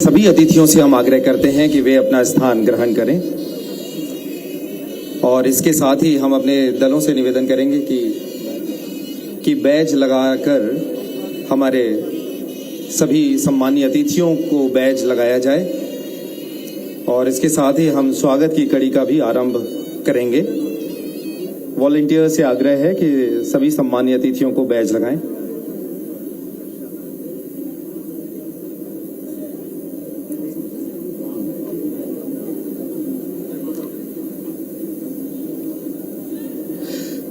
सभी अतिथियों से हम आग्रह करते हैं कि वे अपना स्थान ग्रहण करें और इसके साथ ही हम अपने दलों से निवेदन करेंगे कि बैज लगाकर हमारे सभी सम्मानीय अतिथियों को बैज लगाया जाए और इसके साथ ही हम स्वागत की कड़ी का भी आरंभ करेंगे। वॉलंटियर से आग्रह है कि सभी सम्मानीय अतिथियों को बैज लगाएं।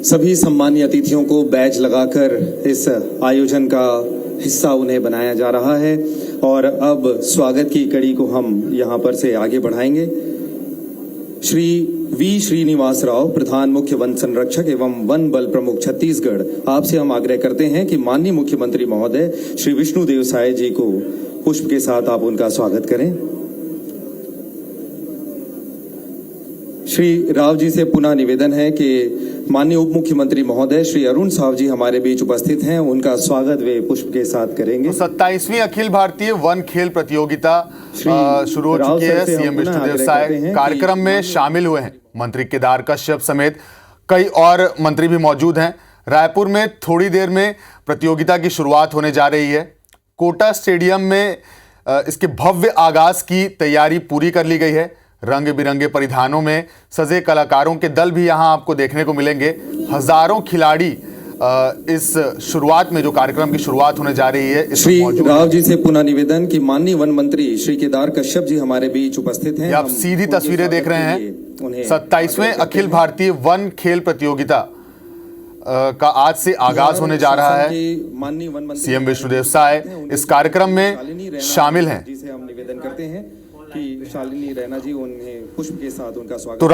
सभी सम्मानीय अतिथियों को बैज लगाकर इस आयोजन का हिस्सा उन्हें बनाया जा रहा है और अब स्वागत की कड़ी को हम यहां पर से आगे बढ़ाएंगे। श्री वी श्रीनिवास राव, प्रधान मुख्य वन संरक्षक एवं वन बल प्रमुख छत्तीसगढ़, आपसे हम आग्रह करते हैं कि माननीय मुख्यमंत्री महोदय श्री विष्णुदेव साय जी को पुष्प के साथ आप उनका स्वागत करें। श्री राव जी से पुनः निवेदन है कि माननीय उप मुख्यमंत्री महोदय श्री अरुण साव जी हमारे बीच उपस्थित हैं, उनका स्वागत वे पुष्प के साथ करेंगे। 27वीं अखिल भारतीय वन खेल प्रतियोगिता शुरू हो चुकी है। सीएम विष्णुदेव साय कार्यक्रम में शामिल हुए हैं। मंत्री केदार कश्यप समेत कई और मंत्री भी मौजूद हैं। रायपुर में थोड़ी देर में प्रतियोगिता की शुरुआत होने जा रही है। कोटा स्टेडियम में इसके भव्य आगाज की तैयारी पूरी कर ली गई है। रंग बिरंगे परिधानों में सजे कलाकारों के दल भी यहां आपको देखने को मिलेंगे। हजारों खिलाड़ी इस शुरुआत में जो कार्यक्रम की शुरुआत होने जा रही है। श्री राव जी से पुनः निवेदन कि माननीय वन मंत्री श्री केदार कश्यप जी हमारे बीच उपस्थित हैं। आप सीधी तस्वीरें देख रहे हैं। 27वें अखिल भारतीय वन खेल प्रतियोगिता का आज से आगाज होने जा रहा है। सीएम विष्णुदेव साय इस कार्यक्रम में शामिल हैं। जिसे हम निवेदन करते हैं कि शालिनी रैना जी उन्हें पुष्प के साथ उनका स्वागत। तो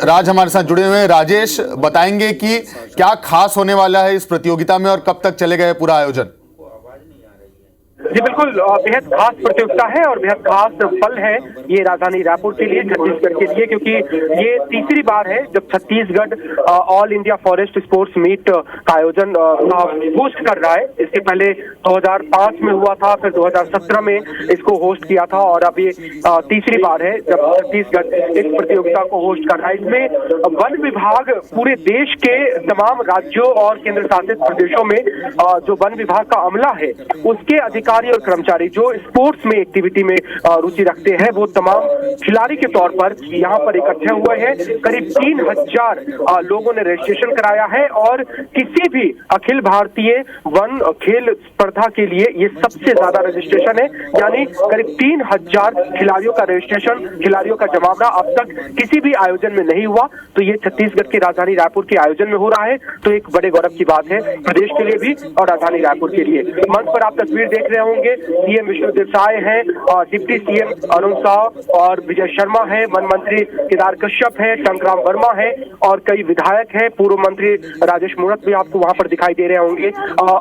राज हमारे साथ जुड़े हुए हैं। राजेश बताएंगे कि क्या खास होने वाला है इस प्रतियोगिता में और कब तक चलेगा ये पूरा आयोजन? जी बिल्कुल, बेहद खास प्रतियोगिता है और बेहद खास पल है ये राजधानी रायपुर के लिए, छत्तीसगढ़ के लिए, क्योंकि ये तीसरी बार है जब Chhattisgarh all India forest sports meet का आयोजन होस्ट कर रहा है। इसके पहले 2005 में हुआ था, फिर 2017 में इसको होस्ट किया था और अब ये तीसरी बार है जब छत्तीसगढ़ इस प्रतियोगिता को होस्ट कर रहा है। इसमें वन विभाग पूरे देश के तमाम राज्यों और केंद्र शासित प्रदेशों में जो वन विभाग का अमला है उसके अधिकारी और कर्मचारी जो स्पोर्ट्स में एक्टिविटी में रुचि रखते हैं वो तमाम खिलाड़ी के तौर पर यहाँ पर इकट्ठे हुए हैं। करीब 3000 लोगों ने रजिस्ट्रेशन कराया है और किसी भी अखिल भारतीय वन खेल स्पर्धा के लिए ये सबसे ज्यादा रजिस्ट्रेशन है, यानी करीब 3000 खिलाड़ियों का रजिस्ट्रेशन, खिलाड़ियों का जमावड़ा अब तक किसी भी आयोजन में नहीं हुआ। तो ये छत्तीसगढ़ की राजधानी रायपुर के आयोजन में हो रहा है, तो एक बड़े गौरव की बात है प्रदेश के लिए भी और राजधानी रायपुर के लिए। मंच पर आप तस्वीर देख रहे होंगे, सीएम विष्णुदेव साय हैं और डिप्टी सीएम अरुण साव और विजय शर्मा है, वन मंत्री केदार कश्यप है, टंकराम वर्मा है और कई विधायक हैं। पूर्व मंत्री राजेश मूणत भी आपको वहां पर दिखाई दे रहे होंगे।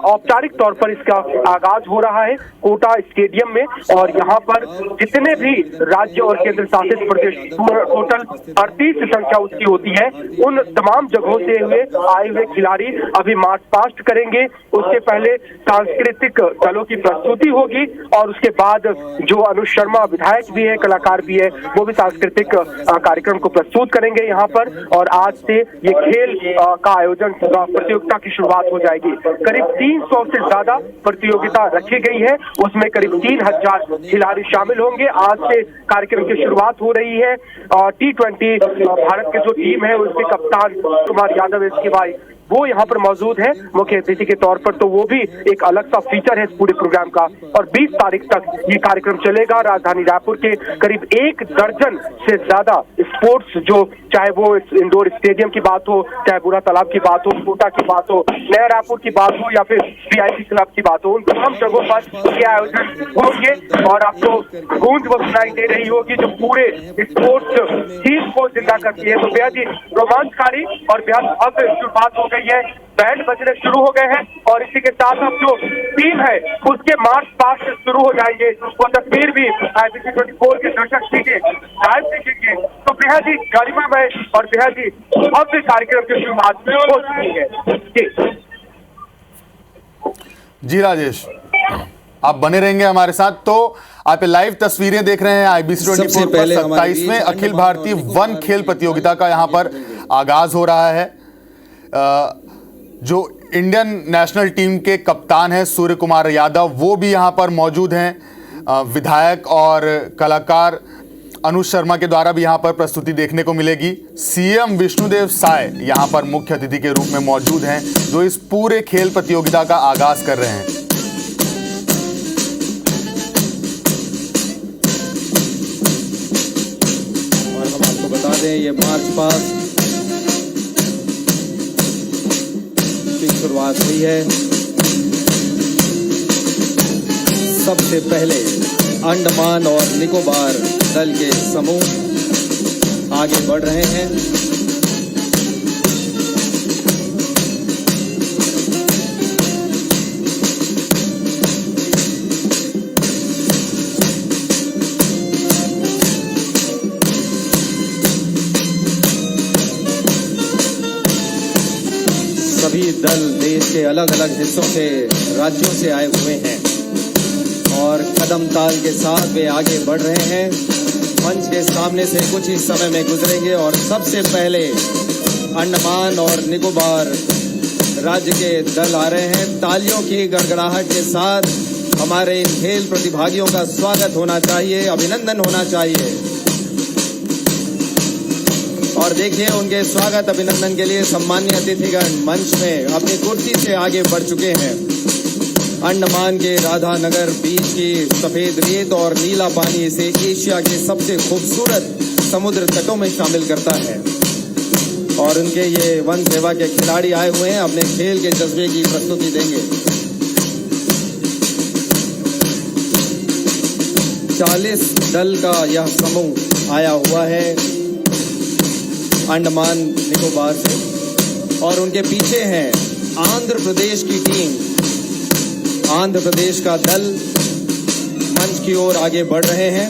औपचारिक तौर पर इसका आगाज हो रहा है कोटा स्टेडियम में और यहाँ पर जितने भी राज्य और केंद्र शासित प्रदेश, टोटल 38 संख्या उसकी होती है, उन तमाम जगहों से आए हुए खिलाड़ी अभी मार्च पास्ट करेंगे। उसके पहले सांस्कृतिक दलों की प्रस्तुति होगी और उसके बाद जो अनुज शर्मा विधायक भी है, कलाकार भी है, वो भी सांस्कृतिक कार्यक्रम को प्रस्तुत करेंगे यहाँ पर। और आज से ये खेल का आयोजन, प्रतियोगिता की शुरुआत हो जाएगी। करीब 300 से ज्यादा प्रतियोगिता रखी गई है, उसमें करीब 3000 खिलाड़ी शामिल होंगे। आज से कार्यक्रम की शुरुआत हो रही है। T20 भारत की जो टीम है उसके कप्तान कुमार यादव इसके भाई वो यहाँ पर मौजूद है मुख्य अतिथि के तौर पर, तो वो भी एक अलग सा फीचर है इस पूरे प्रोग्राम का। और 20 तारीख तक ये कार्यक्रम चलेगा। राजधानी रायपुर के करीब 1 दर्जन से ज्यादा स्पोर्ट्स, जो चाहे वो इंडोर स्टेडियम की बात हो, चाहे बुरा तालाब की बात हो, कोटा की बात हो, नया रायपुर की बात हो या फिर VIP क्लब की बात हो, उन तमाम जगहों पर ये आयोजन होंगे। और आपको गूंज वो सुनाई दे रही होगी जो पूरे स्पोर्ट्स चीज को जिंदा करती है। तो बेहद ही रोमांचकारी और बेहद भव्य शुरुआत हो गई है। बैंड बजने शुरू हो गए हैं और इसी के साथ अब जो टीम है उसके मार्च पास्ट शुरू हो जाएंगे। वो तस्वीर भी IBC 24 के दर्शक लाइव देखेंगे। तो बेहद ही गरिमामय और बेहद ही भव्य कार्यक्रम की शुरुआत हो चुकी है। जी राजेश। आप बने रहेंगे हमारे साथ। तो आप लाइव तस्वीरें देख रहे हैं IBC 24 पर 27वें अखिल भारतीय वन खेल प्रतियोगिता का यहां पर आगाज हो रहा है। जो इंडियन नेशनल टीम के कप्तान हैं सूर्य कुमार यादव, वो भी यहां पर मौजूद हैं। विधायक और कलाकार अनुज शर्मा के द्वारा भी यहां पर प्रस्तुति देखने को मिलेगी। CM विष्णुदेव साय यहां पर मुख्य अतिथि के रूप में मौजूद हैं, जो इस पूरे खेल प्रतियोगिता का आगाज कर रहे हैं। और हम आपको बता दें, ये मार्च पास्ट की शुरुआत हुई है। सबसे पहले अंडमान और निकोबार दल के समूह आगे बढ़ रहे हैं। सभी दल देश के अलग अलग हिस्सों से, राज्यों से आए हुए हैं और कदम ताल के साथ वे आगे बढ़ रहे हैं। मंच के सामने से कुछ ही समय में गुजरेंगे और सबसे पहले अंडमान और निकोबार राज्य के दल आ रहे हैं। तालियों की गड़गड़ाहट के साथ हमारे इन खेल प्रतिभागियों का स्वागत होना चाहिए, अभिनंदन होना चाहिए। और देखिए, उनके स्वागत अभिनंदन के लिए सम्मानीय अतिथिगण मंच में अपनी कुर्सी से आगे बढ़ चुके हैं। अंडमान के राधानगर बीच की सफेद रेत और नीला पानी इसे एशिया के सबसे खूबसूरत समुद्र तटों में शामिल करता है। और उनके ये वन सेवा के खिलाड़ी आए हुए हैं, अपने खेल के जज्बे की प्रस्तुति देंगे। 40 दल का यह समूह आया हुआ है अंडमान निकोबार से, और उनके पीछे है आंध्र प्रदेश की टीम। आंध्र प्रदेश का दल मंच की ओर आगे बढ़ रहे हैं।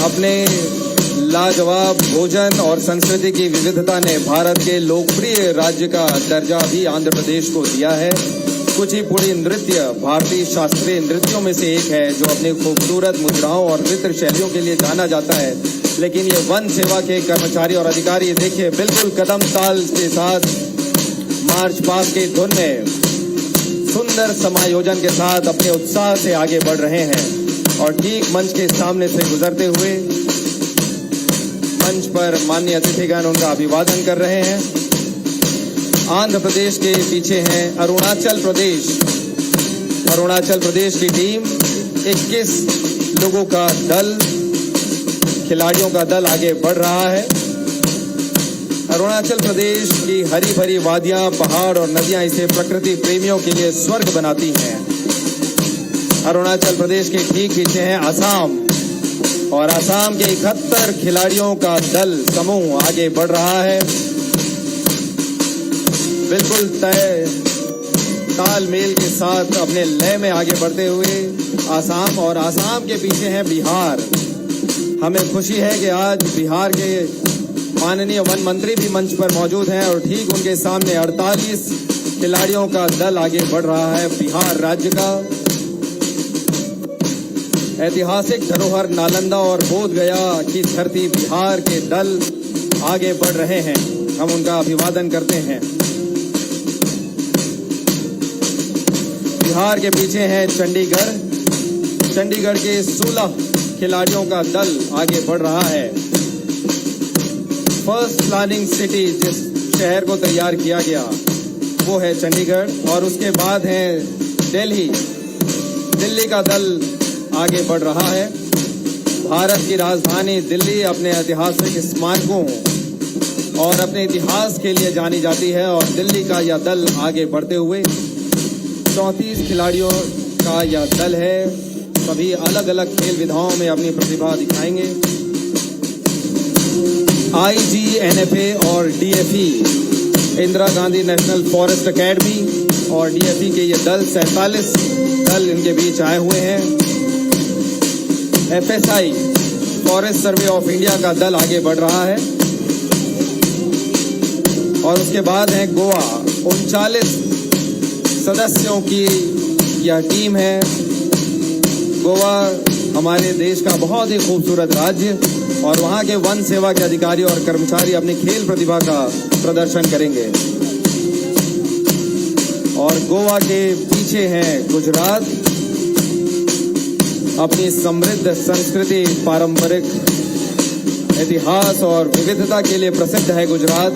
अपने लाजवाब भोजन और संस्कृति की विविधता ने भारत के लोकप्रिय राज्य का दर्जा भी आंध्र प्रदेश को दिया है। कुचिपुड़ी नृत्य भारतीय शास्त्रीय नृत्यों में से एक है, जो अपनी खूबसूरत मुद्राओं और नृत्य शैलियों के लिए जाना जाता है। लेकिन ये वन सेवा के कर्मचारी और अधिकारी देखिए, बिल्कुल कदम ताल के साथ मार्च पास्ट की धुन में सुंदर समायोजन के साथ अपने उत्साह से आगे बढ़ रहे हैं। और ठीक मंच के सामने से गुजरते हुए मंच पर माननीय अतिथिगण उनका अभिवादन कर रहे हैं। आंध्र प्रदेश के पीछे हैं अरुणाचल प्रदेश। अरुणाचल प्रदेश की टीम 21 लोगों का दल, खिलाड़ियों का दल आगे बढ़ रहा है। अरुणाचल प्रदेश की हरी भरी वादियां, पहाड़ और नदियां इसे प्रकृति प्रेमियों के लिए स्वर्ग बनाती हैं। अरुणाचल प्रदेश के ठीक पीछे है असम, और असम के 71 खिलाड़ियों का दल समूह आगे बढ़ रहा है। बिल्कुल तय तालमेल के साथ अपने लय में आगे बढ़ते हुए असम, और असम के पीछे है बिहार। हमें खुशी है कि आज बिहार के माननीय वन मंत्री भी मंच पर मौजूद हैं, और ठीक उनके सामने 48 खिलाड़ियों का दल आगे बढ़ रहा है। बिहार राज्य का ऐतिहासिक धरोहर नालंदा और बोध गया की धरती बिहार के दल आगे बढ़ रहे हैं। हम उनका अभिवादन करते हैं। बिहार के पीछे है चंडीगढ़। चंडीगढ़ के 16 खिलाड़ियों का दल आगे बढ़ रहा है। फर्स्ट प्लानिंग सिटी, जिस शहर को तैयार किया गया, वो है चंडीगढ़। और उसके बाद है दिल्ली। दिल्ली का दल आगे बढ़ रहा है। भारत की राजधानी दिल्ली अपने ऐतिहासिक स्मारकों और अपने इतिहास के लिए जानी जाती है, और दिल्ली का यह दल आगे बढ़ते हुए 34 खिलाड़ियों का यह दल है। सभी अलग अलग खेल विधाओं में अपनी प्रतिभा दिखाएंगे। IGNFA और DFE, Indira Gandhi national forest academy, और DFE के ये दल 47 दल इनके बीच आए हुए हैं। FSI, forest survey of India का दल आगे बढ़ रहा है। और उसके बाद है गोवा। 39 सदस्यों की यह टीम है। गोवा हमारे देश का बहुत ही खूबसूरत राज्य और वहाँ के वन सेवा के अधिकारी और कर्मचारी अपनी खेल प्रतिभा का प्रदर्शन करेंगे। और गोवा के पीछे है गुजरात। अपनी समृद्ध संस्कृति, पारंपरिक इतिहास और विविधता के लिए प्रसिद्ध है गुजरात।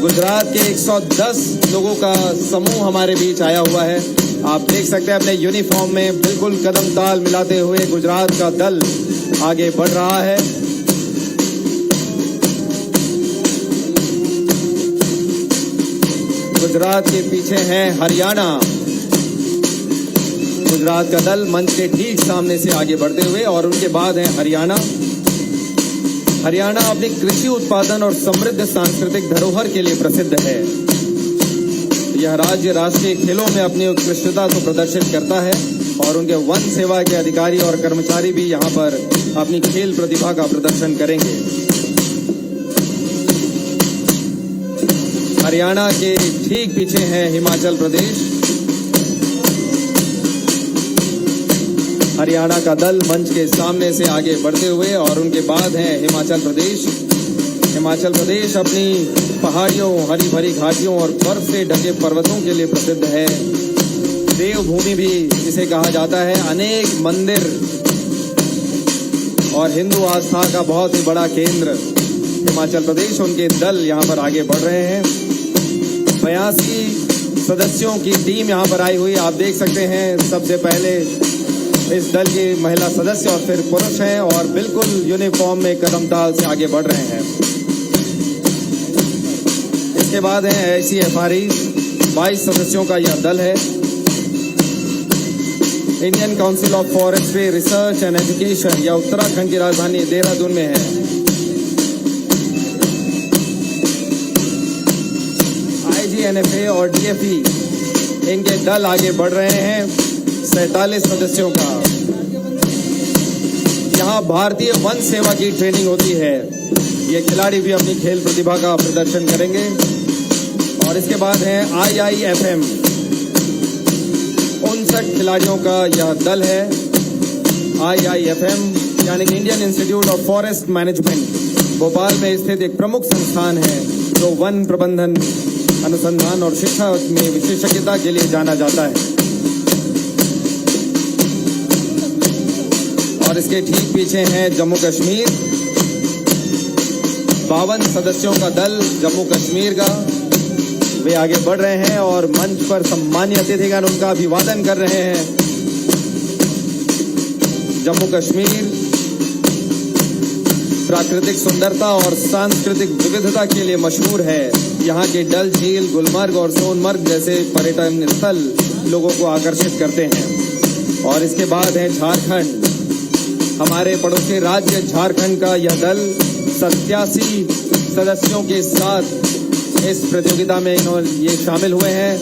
गुजरात के 110 लोगों का समूह हमारे बीच आया हुआ है। आप देख सकते हैं अपने यूनिफॉर्म में बिल्कुल कदम ताल मिलाते हुए गुजरात का दल आगे बढ़ रहा है। गुजरात के पीछे है हरियाणा। गुजरात का दल मंच के ठीक सामने से आगे बढ़ते हुए और उनके बाद है हरियाणा। हरियाणा अपनी कृषि उत्पादन और समृद्ध सांस्कृतिक धरोहर के लिए प्रसिद्ध है। यह राज्य राष्ट्रीय खेलों में अपनी उत्कृष्टता को प्रदर्शित करता है और उनके वन सेवा के अधिकारी और कर्मचारी भी यहाँ पर अपनी खेल प्रतिभा का प्रदर्शन करेंगे। हरियाणा के ठीक पीछे है हिमाचल प्रदेश। हरियाणा का दल मंच के सामने से आगे बढ़ते हुए और उनके बाद है हिमाचल प्रदेश। हिमाचल प्रदेश अपनी पहाड़ियों, हरी भरी घाटियों और बर्फ से ढके पर्वतों के लिए प्रसिद्ध है। देवभूमि भी इसे कहा जाता है। अनेक मंदिर और हिंदू आस्था का बहुत ही बड़ा केंद्र हिमाचल प्रदेश। उनके दल यहाँ पर आगे बढ़ रहे हैं। 82 सदस्यों की टीम यहाँ पर आई हुई। आप देख सकते हैं सबसे पहले इस दल की महिला सदस्य और फिर पुरुष हैं और बिल्कुल यूनिफॉर्म में कदम ताल से आगे बढ़ रहे हैं। इसके बाद है ICFRE। 22 सदस्यों का यह दल है। Indian council of forestry research and education, यह उत्तराखंड की राजधानी देहरादून में है। IGNFA और DFE, इनके दल आगे बढ़ रहे हैं 47 सदस्यों का। यहाँ भारतीय वन सेवा की ट्रेनिंग होती है। ये खिलाड़ी भी अपनी खेल प्रतिभा का प्रदर्शन करेंगे। और इसके बाद है IIFM। 59 खिलाड़ियों का यह दल है। IIFM यानी कि Indian institute of forest management, Bhopal में स्थित एक प्रमुख संस्थान है जो वन प्रबंधन, अनुसंधान और शिक्षा में विशेषज्ञता के लिए जाना जाता है। और इसके ठीक पीछे है जम्मू कश्मीर। 52 सदस्यों का दल जम्मू कश्मीर का, वे आगे बढ़ रहे हैं और मंच पर सम्मानीय अतिथिगण उनका अभिवादन कर रहे हैं। जम्मू कश्मीर प्राकृतिक सुंदरता और सांस्कृतिक विविधता के लिए मशहूर है। यहाँ के डल झील, गुलमर्ग और सोनमर्ग जैसे पर्यटन स्थल लोगों को आकर्षित करते हैं। और इसके बाद है झारखंड। हमारे पड़ोसी राज्य झारखंड का यह दल 87 सदस्यों के साथ इस प्रतियोगिता में ये शामिल हुए हैं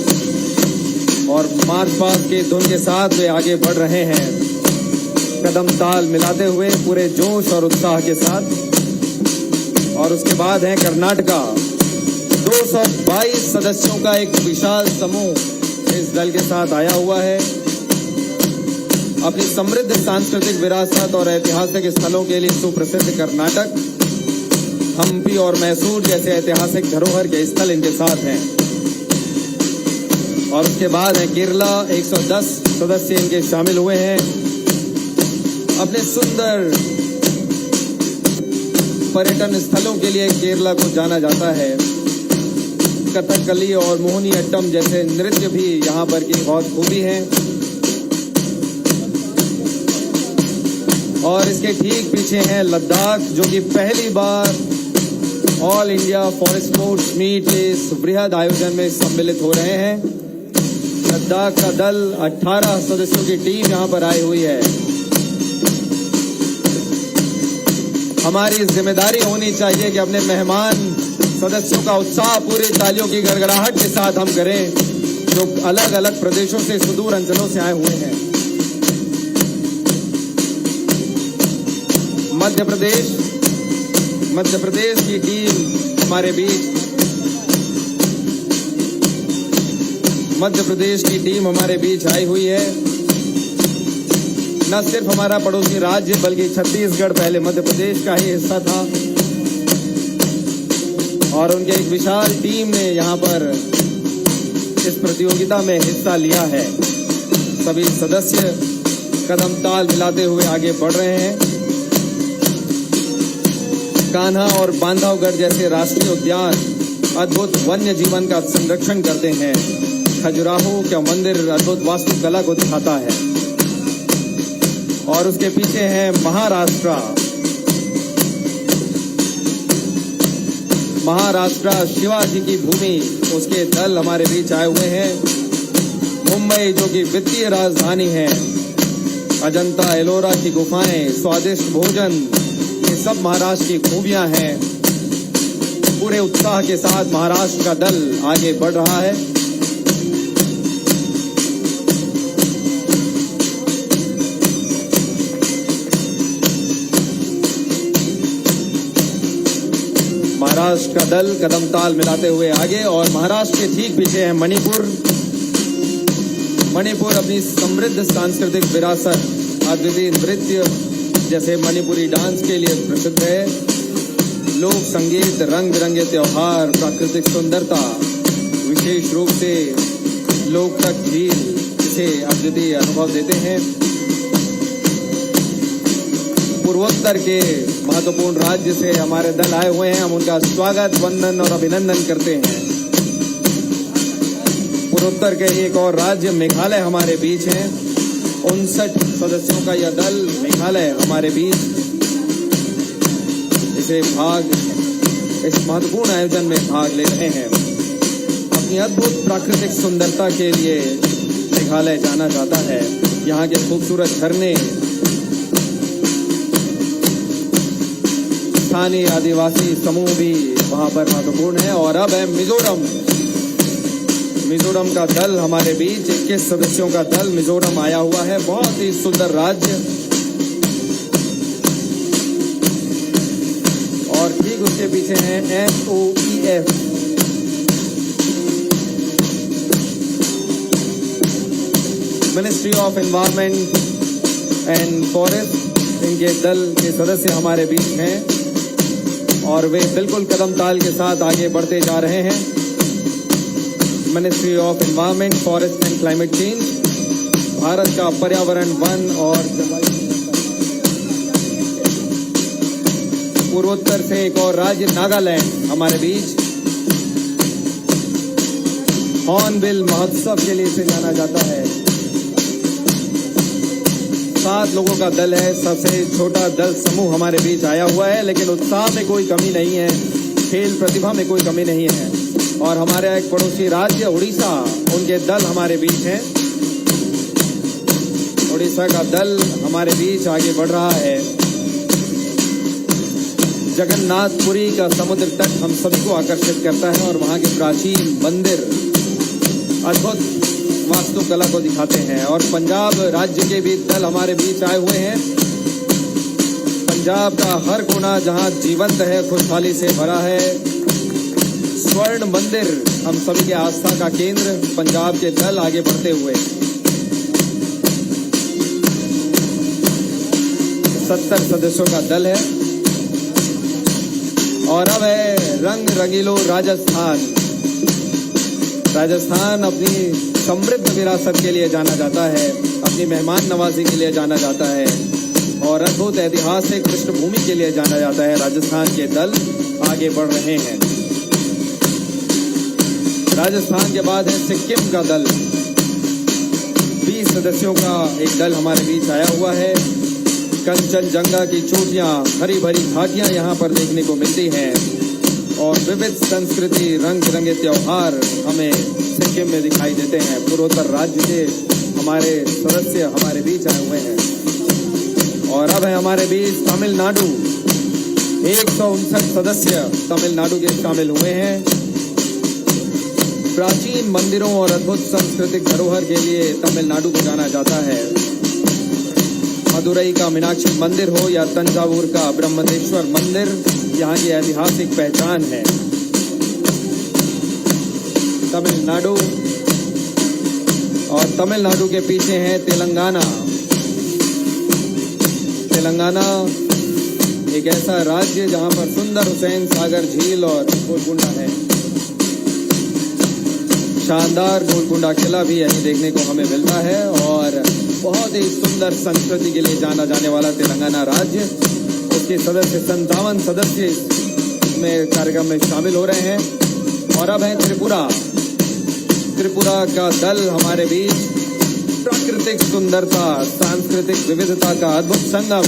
और मार्च पास्ट के धुन के साथ वे आगे बढ़ रहे हैं, कदम ताल मिलाते हुए पूरे जोश और उत्साह के साथ। और उसके बाद है कर्नाटका। 222 सदस्यों का एक विशाल समूह इस दल के साथ आया हुआ है। अपनी समृद्ध सांस्कृतिक विरासत और ऐतिहासिक स्थलों के लिए सुप्रसिद्ध कर्नाटक, हम्पी और मैसूर जैसे ऐतिहासिक धरोहर के स्थल इनके साथ हैं। और उसके बाद है केरला। 110 सदस्य इनके शामिल हुए हैं। अपने सुंदर पर्यटन स्थलों के लिए केरला को जाना जाता है। कथकली और मोहिनी अट्टम जैसे नृत्य भी यहाँ पर की बहुत खूबी है। और इसके ठीक पीछे है लद्दाख, जो कि पहली बार all India forest sports meet के इस बृहद आयोजन में सम्मिलित हो रहे हैं। लद्दाख का दल 18 सदस्यों की टीम यहाँ पर आई हुई है। हमारी जिम्मेदारी होनी चाहिए कि अपने मेहमान सदस्यों का उत्साह पूरी तालियों की गड़गड़ाहट के साथ हम करें, जो अलग अलग प्रदेशों से, सुदूर अंचलों से आए हुए हैं। मध्य प्रदेश की टीम हमारे बीच मध्य प्रदेश की टीम हमारे बीच आई हुई है। न सिर्फ हमारा पड़ोसी राज्य बल्कि छत्तीसगढ़ पहले मध्य प्रदेश का ही हिस्सा था और उनके एक विशाल टीम ने यहाँ पर इस प्रतियोगिता में हिस्सा लिया है। सभी सदस्य कदम ताल मिलाते हुए आगे बढ़ रहे हैं। कान्हा और बांधवगढ़ जैसे राष्ट्रीय उद्यान अद्भुत वन्य जीवन का संरक्षण करते हैं। खजुराहो का मंदिर अद्भुत वास्तुकला को दिखाता है और उसके पीछे है महाराष्ट्र। महाराष्ट्र शिवाजी की भूमि, उसके दल हमारे बीच आए हुए हैं। मुंबई जो कि वित्तीय राजधानी है, अजंता एलोरा की गुफाएं, स्वादिष्ट भोजन, ये सब महाराष्ट्र की खूबियां हैं। पूरे उत्साह के साथ महाराष्ट्र का दल आगे बढ़ रहा है। महाराष्ट्र का दल कदम ताल मिलाते हुए आगे और महाराष्ट्र के ठीक पीछे है मणिपुर। मणिपुर अपनी समृद्ध सांस्कृतिक विरासत, अद्वितीय नृत्य जैसे मणिपुरी डांस के लिए प्रसिद्ध है। लोक संगीत, रंग बिरंगे त्योहार, प्राकृतिक सुंदरता, विशेष रूप से लोकतक झील इसे अद्वितीय अनुभव देते हैं। पूर्वोत्तर के महत्वपूर्ण राज्य से हमारे दल आए हुए हैं। हम उनका स्वागत, वंदन और अभिनंदन करते हैं। पूर्वोत्तर के एक और राज्य मेघालय हमारे बीच है। 59 सदस्यों का यह दल मेघालय हमारे बीच इस महत्वपूर्ण आयोजन में भाग ले रहे हैं। अपनी अद्भुत प्राकृतिक सुंदरता के लिए मेघालय जाना जाता है। यहाँ के खूबसूरत झरने, स्थानीय आदिवासी समूह भी वहाँ पर महत्वपूर्ण है। और अब है मिजोरम। मिजोरम का दल हमारे बीच, 21 सदस्यों का दल मिजोरम आया हुआ है। बहुत ही सुंदर राज्य। और ठीक उसके पीछे है MOEF, ministry of environment and forest. इनके दल के सदस्य हमारे बीच हैं और वे बिल्कुल कदम ताल के साथ आगे बढ़ते जा रहे हैं। Ministry of environment, forest and climate change, Bharat का पर्यावरण, वन और जलवायु। पूर्वोत्तर से एक और राज्य नागालैंड हमारे बीच। हॉर्नबिल महोत्सव के लिए इसे जाना जाता है। 7 लोगों का दल है। सबसे छोटा दल समूह हमारे बीच आया हुआ है, लेकिन उत्साह में कोई कमी नहीं है, खेल प्रतिभा में कोई कमी नहीं है। और हमारे एक पड़ोसी राज्य उड़ीसा, उनके दल हमारे बीच हैं। उड़ीसा का दल हमारे बीच आगे बढ़ रहा है। जगन्नाथपुरी का समुद्र तट हम सभी को आकर्षित करता है और वहाँ के प्राचीन मंदिर अद्भुत वास्तुकला को दिखाते हैं। और पंजाब राज्य के भी दल हमारे बीच आए हुए हैं। पंजाब का हर कोना जहाँ जीवंत है, खुशहाली से भरा है। स्वर्ण मंदिर हम सभी के आस्था का केंद्र, पंजाब के दल आगे बढ़ते हुए। 70 सदस्यों का दल है। और अब है रंग रंगीलो राजस्थान। राजस्थान अपनी समृद्ध विरासत के लिए जाना जाता है, अपनी मेहमान नवाजी के लिए जाना जाता है और अद्भुत ऐतिहासिक पृष्ठभूमि के लिए जाना जाता है। राजस्थान के दल आगे बढ़ रहे हैं। राजस्थान के बाद है सिक्किम का दल। 20 सदस्यों का एक दल हमारे बीच आया हुआ है। कंचनजंगा की चोटियां, हरी भरी घाटियां यहाँ पर देखने को मिलती हैं और विविध संस्कृति, रंग बिरंगे त्योहार हमें सिक्किम में दिखाई देते हैं। पूर्वोत्तर राज्य के हमारे सदस्य हमारे बीच आए हुए हैं। और अब है हमारे बीच तमिलनाडु। 159 सदस्य तमिलनाडु के शामिल हुए हैं। प्राचीन मंदिरों और अद्भुत सांस्कृतिक धरोहर के लिए तमिलनाडु को जाना जाता है। मदुरई का मीनाक्षी मंदिर हो या तंजावुर का ब्रह्मदेश्वर मंदिर, यहाँ की ऐतिहासिक पहचान है। तमिलनाडु और तमिलनाडु के पीछे है तेलंगाना। तेलंगाना एक ऐसा राज्य जहां पर सुंदर हुसैन सागर झील और गोलकुंडा है। शानदार गोलकुंडा किला भी यहीं देखने को हमें मिलता है और बहुत ही सुंदर संस्कृति के लिए जाना जाने वाला तेलंगाना राज्य, उसके सदस्य 57 सदस्य में कार्यक्रम में शामिल हो रहे हैं। और अब है त्रिपुरा। त्रिपुरा का दल हमारे बीच प्राकृतिक सुंदरता, सांस्कृतिक विविधता का अद्भुत संगम,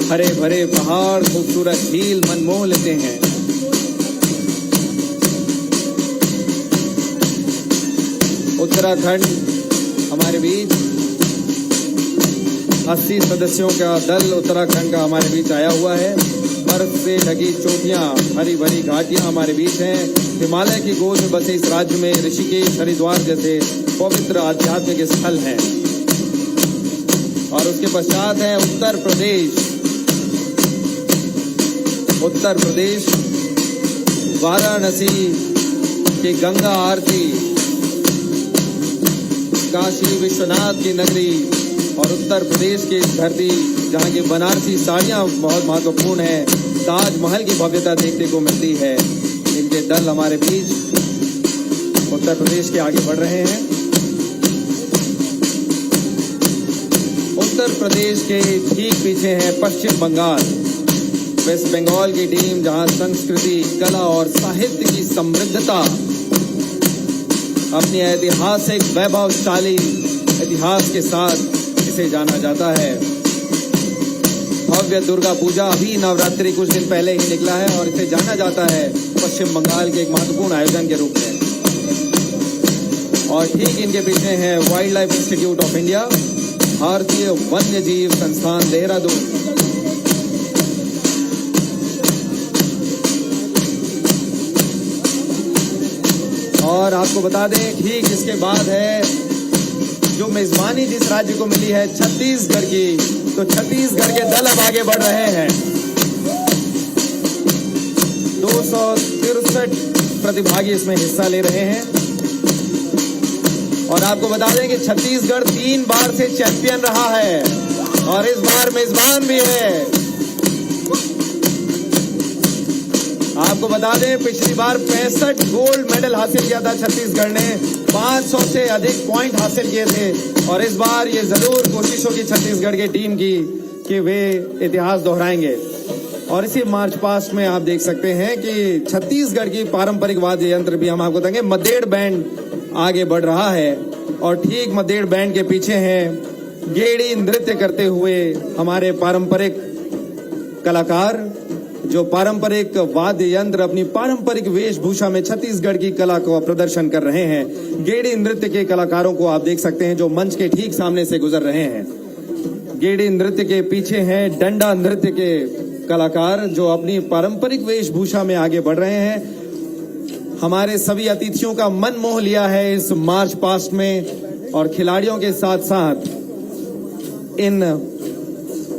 हरे भरे पहाड़, खूबसूरत झील मन मोह लेते हैं। उत्तराखंड हमारे बीच 80 सदस्यों का दल उत्तराखंड का हमारे बीच आया हुआ है। बर्फ से ढकी चोटियां, हरी भरी घाटियां हमारे बीच हैं। हिमालय की गोद में बसे इस राज्य में ऋषिकेश, हरिद्वार जैसे पवित्र आध्यात्मिक स्थल हैं। और उसके पश्चात है उत्तर प्रदेश। उत्तर प्रदेश वाराणसी की गंगा आरती, काशी विश्वनाथ की नगरी और उत्तर प्रदेश की धरती जहां की बनारसी साड़ियां बहुत महत्वपूर्ण है, ताजमहल की भव्यता देखने को मिलती है। इनके दल हमारे बीच उत्तर प्रदेश के आगे बढ़ रहे हैं। उत्तर प्रदेश के ठीक पीछे है पश्चिम बंगाल। वेस्ट बंगाल की टीम जहां संस्कृति, कला और साहित्य की समृद्धता, अपनी ऐतिहासिक वैभवशाली इतिहास के साथ इसे जाना जाता है। भव्य दुर्गा पूजा अभी नवरात्रि कुछ दिन पहले ही निकला है और इसे जाना जाता है पश्चिम बंगाल के एक महत्वपूर्ण आयोजन के रूप में। और ठीक इनके पीछे है wild life institute of India, भारतीय वन्य जीव संस्थान देहरादून। और आपको बता दें ठीक इसके बाद है जो मेजबानी जिस राज्य को मिली है छत्तीसगढ़ की, तो छत्तीसगढ़ के दल अब आगे बढ़ रहे हैं। 263 प्रतिभागी इसमें हिस्सा ले रहे हैं। और आपको बता दें कि छत्तीसगढ़ 3 बार से चैंपियन रहा है और इस बार मेजबान भी है। आपको बता दें पिछली बार 65 गोल्ड मेडल हासिल किया था छत्तीसगढ़ ने, 500 से अधिक पॉइंट हासिल किए थे। और इस बार ये जरूर कोशिश होगी छत्तीसगढ़ की टीम की कि वे इतिहास दोहराएंगे। और इसी मार्च पास्ट में आप देख सकते हैं कि छत्तीसगढ़ की पारंपरिक वाद्य यंत्र भी हम आपको बताएंगे, मद्देड़ बैंड आगे बढ़ रहा है। और ठीक मद्देड़ बैंड के पीछे हैं गेड़ी नृत्य करते हुए हमारे पारंपरिक कलाकार, जो पारंपरिक वाद्य यंत्र अपनी पारंपरिक वेशभूषा में छत्तीसगढ़ की कला को प्रदर्शन कर रहे हैं। गेड़ी नृत्य के कलाकारों को आप देख सकते हैं जो मंच के ठीक सामने से गुजर रहे हैं। गेड़ी नृत्य के पीछे हैं डंडा नृत्य के कलाकार जो अपनी पारंपरिक वेशभूषा में आगे बढ़ रहे हैं। हमारे सभी अतिथियों का मन मोह लिया है इस मार्च पास्ट में। और खिलाड़ियों के साथ साथ इन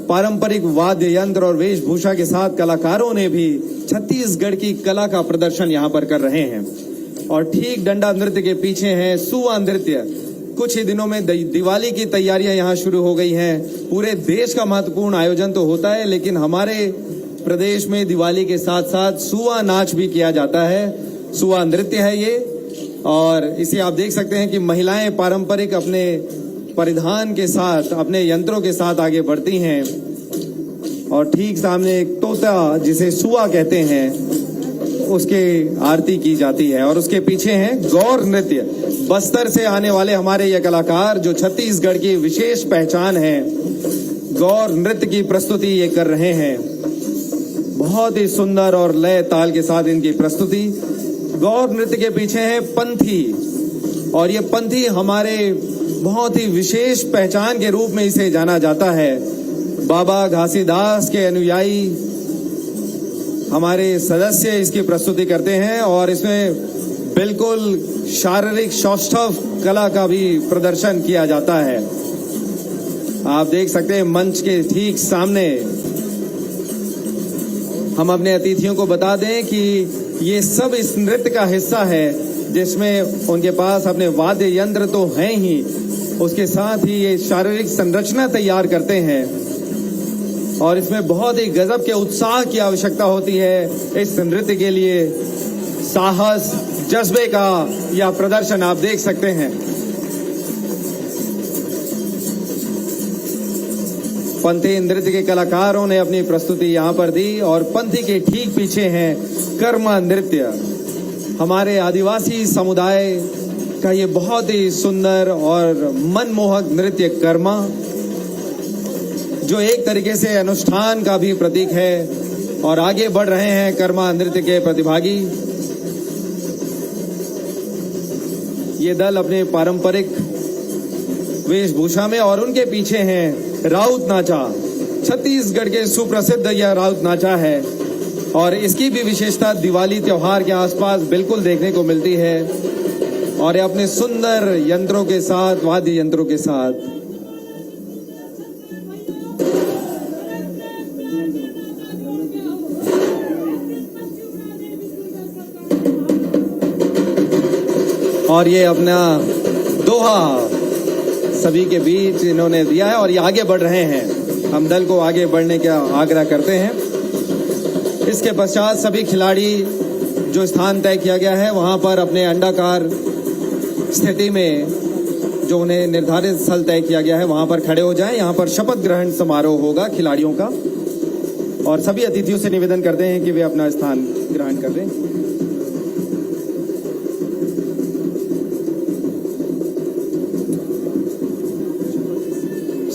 पारंपरिक वाद्य यंत्र और वेशभूषा के साथ कलाकारों ने भी छत्तीसगढ़ की कला का प्रदर्शन यहाँ पर कर रहे हैं। और ठीक डंडा नृत्य के पीछे है सुआ नृत्य। कुछ ही दिनों में दिवाली की तैयारियां यहाँ शुरू हो गई हैं। पूरे देश का महत्वपूर्ण आयोजन तो होता है, लेकिन हमारे प्रदेश में दिवाली के साथ साथ सुआ नाच भी किया जाता है। सुआ नृत्य है ये, और इसे आप देख सकते हैं कि महिलाएं पारंपरिक अपने परिधान के साथ, अपने यंत्रों के साथ आगे बढ़ती हैं। और ठीक सामने एक तोता जिसे सुआ कहते हैं, उसके आरती की जाती है। और उसके पीछे है गौर नृत्य। बस्तर से आने वाले हमारे ये कलाकार जो छत्तीसगढ़ की विशेष पहचान है, गौर नृत्य की प्रस्तुति ये कर रहे हैं। बहुत ही सुंदर और लय ताल के साथ इनकी प्रस्तुति। गौर नृत्य के पीछे है पंथी, और ये पंथी हमारे बहुत ही विशेष पहचान के रूप में इसे जाना जाता है। बाबा घासीदास के अनुयायी हमारे सदस्य इसकी प्रस्तुति करते हैं, और इसमें बिल्कुल शारीरिक सौष्ठव कला का भी प्रदर्शन किया जाता है। आप देख सकते हैं मंच के ठीक सामने। हम अपने अतिथियों को बता दें कि ये सब इस नृत्य का हिस्सा है, जिसमें उनके पास अपने वाद्य यंत्र तो हैं ही, उसके साथ ही ये शारीरिक संरचना तैयार करते हैं और इसमें बहुत ही गजब के उत्साह की आवश्यकता होती है। इस नृत्य के लिए साहस, जज्बे का यह प्रदर्शन आप देख सकते हैं। पंथी नृत्य के कलाकारों ने अपनी प्रस्तुति यहाँ पर दी और पंथी के ठीक पीछे हैं कर्मा नृत्य। हमारे आदिवासी समुदाय का ये बहुत ही सुंदर और मनमोहक नृत्य कर्मा, जो एक तरीके से अनुष्ठान का भी प्रतीक है। और आगे बढ़ रहे हैं कर्मा नृत्य के प्रतिभागी। ये दल अपने पारंपरिक वेशभूषा में, और उनके पीछे हैं राउत नाचा। छत्तीसगढ़ के सुप्रसिद्ध यह राउत नाचा है और इसकी भी विशेषता दिवाली त्योहार के आसपास बिल्कुल देखने को मिलती है। और ये अपने सुंदर यंत्रों के साथ, वाद्य यंत्रों के साथ और ये अपना दोहा सभी के बीच इन्होंने दिया है और ये आगे बढ़ रहे हैं। हम दल को आगे बढ़ने का आग्रह करते हैं। इसके पश्चात सभी खिलाड़ी जो स्थान तय किया गया है वहां पर अपने अंडाकार स्थिति में, जो उन्हें निर्धारित स्थल तय किया गया है वहां पर खड़े हो जाएं। यहां पर शपथ ग्रहण समारोह होगा खिलाड़ियों का और सभी अतिथियों से निवेदन करते हैं कि वे अपना स्थान ग्रहण कर लें।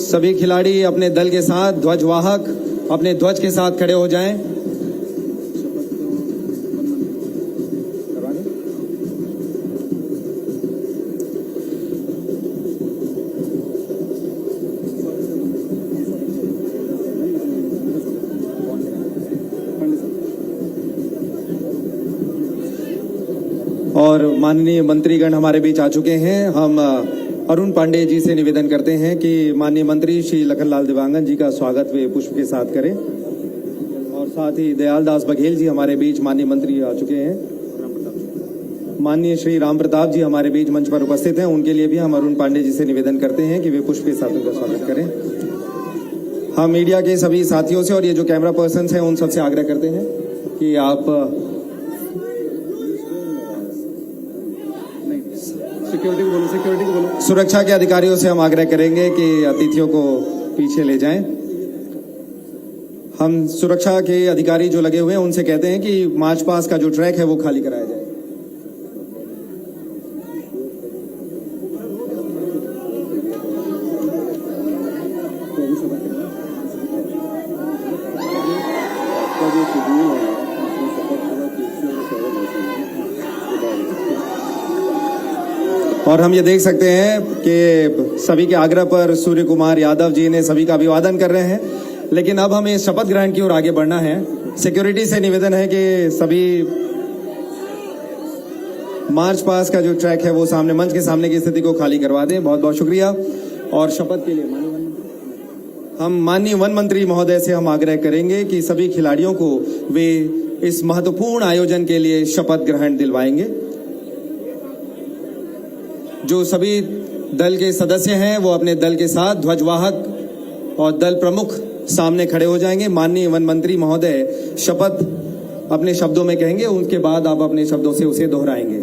सभी खिलाड़ी अपने दल के साथ, ध्वजवाहक अपने ध्वज के साथ खड़े हो जाएं। और माननीय मंत्रीगण हमारे बीच आ चुके हैं। हम अरुण पांडे जी से निवेदन करते हैं कि माननीय मंत्री श्री लखनलाल देवांगन जी का स्वागत वे पुष्प के साथ करें। और साथ ही दयाल दास बघेल जी हमारे बीच माननीय मंत्री आ चुके हैं। माननीय श्री राम प्रताप जी हमारे बीच मंच पर उपस्थित हैं। उनके लिए भी हम अरुण पांडे जी से निवेदन करते हैं कि वे पुष्प के साथ उनका स्वागत करें। हम मीडिया के सभी साथियों से और ये जो कैमरा पर्सन हैं उन सबसे आग्रह करते हैं कि आप सिक्योरिटी को बोलो। सुरक्षा के अधिकारियों से हम आग्रह करेंगे कि अतिथियों को पीछे ले जाएं। हम सुरक्षा के अधिकारी जो लगे हुए हैं उनसे कहते हैं कि मार्च पास का जो ट्रैक है वो खाली कराया जाए। और हम ये देख सकते हैं कि सभी के आग्रह पर सूर्य कुमार यादव जी ने सभी का अभिवादन कर रहे हैं। लेकिन अब हमें शपथ ग्रहण की ओर आगे बढ़ना है। सिक्योरिटी से निवेदन है कि सभी मार्च पास का जो ट्रैक है वो सामने, मंच के सामने की स्थिति को खाली करवा दें। बहुत बहुत शुक्रिया। और शपथ के लिए हम माननीय वन मंत्री महोदय से हम आग्रह करेंगे कि सभी खिलाड़ियों को वे इस महत्वपूर्ण आयोजन के लिए शपथ ग्रहण दिलवाएंगे। जो सभी दल के सदस्य हैं वो अपने दल के साथ, ध्वजवाहक और दल प्रमुख सामने खड़े हो जाएंगे। माननीय वन मंत्री महोदय शपथ अपने शब्दों में कहेंगे, उसके बाद आप अपने शब्दों से उसे दोहराएंगे।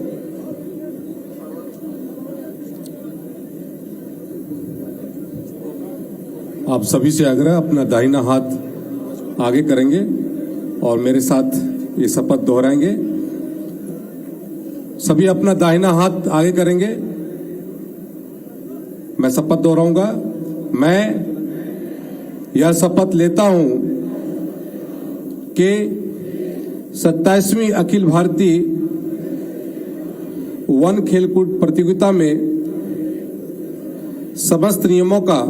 आप सभी से आग्रह, अपना दाहिना हाथ आगे करेंगे और मेरे साथ ये शपथ दोहराएंगे। सभी अपना दाहिना हाथ आगे करेंगे। मैं शपथ दोहराऊंगा। मैं यह शपथ लेता हूं कि 27वीं अखिल भारतीय वन खेलकूद प्रतियोगिता में समस्त नियमों का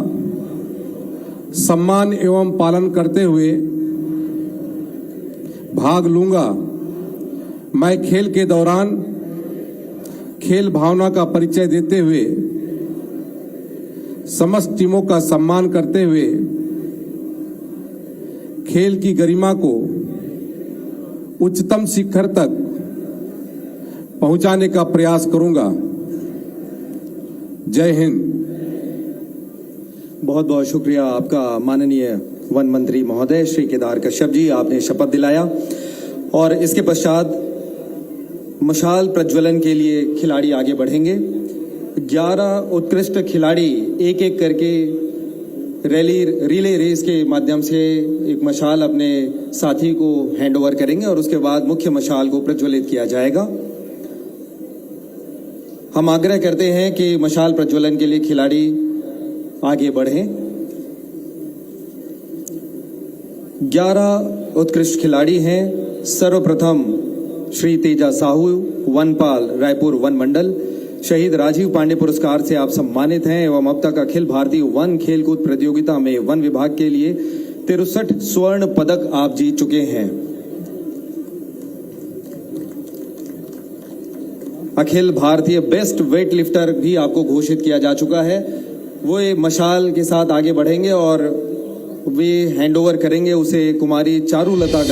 सम्मान एवं पालन करते हुए भाग लूंगा। मैं खेल के दौरान खेल भावना का परिचय देते हुए समस्त टीमों का सम्मान करते हुए खेल की गरिमा को उच्चतम शिखर तक पहुंचाने का प्रयास करूंगा। जय हिंद। बहुत बहुत शुक्रिया आपका माननीय वन मंत्री महोदय श्री केदार कश्यप जी, आपने शपथ दिलाया। और इसके पश्चात मशाल प्रज्वलन के लिए खिलाड़ी आगे बढ़ेंगे। 11 उत्कृष्ट खिलाड़ी एक एक करके रिले रेस के माध्यम से एक मशाल अपने साथी को हैंडओवर करेंगे और उसके बाद मुख्य मशाल को प्रज्वलित किया जाएगा। हम आग्रह करते हैं कि मशाल प्रज्वलन के लिए खिलाड़ी आगे बढ़ें। 11 उत्कृष्ट खिलाड़ी हैं। सर्वप्रथम श्री तेजा साहू, वनपाल, रायपुर वन मंडल, शहीद राजीव पांडे पुरस्कार से आप सम्मानित हैं एवं अब तक अखिल भारतीय वन खेलकूद प्रतियोगिता में वन विभाग के लिए 63 स्वर्ण पदक आप जीत चुके हैं। Akhil Bharatiya best weight lifter भी आपको घोषित किया जा चुका है। वो ये मशाल के साथ आगे बढ़ेंगे और वे हैंडओवर करेंगे उसे कुमारी चारुलता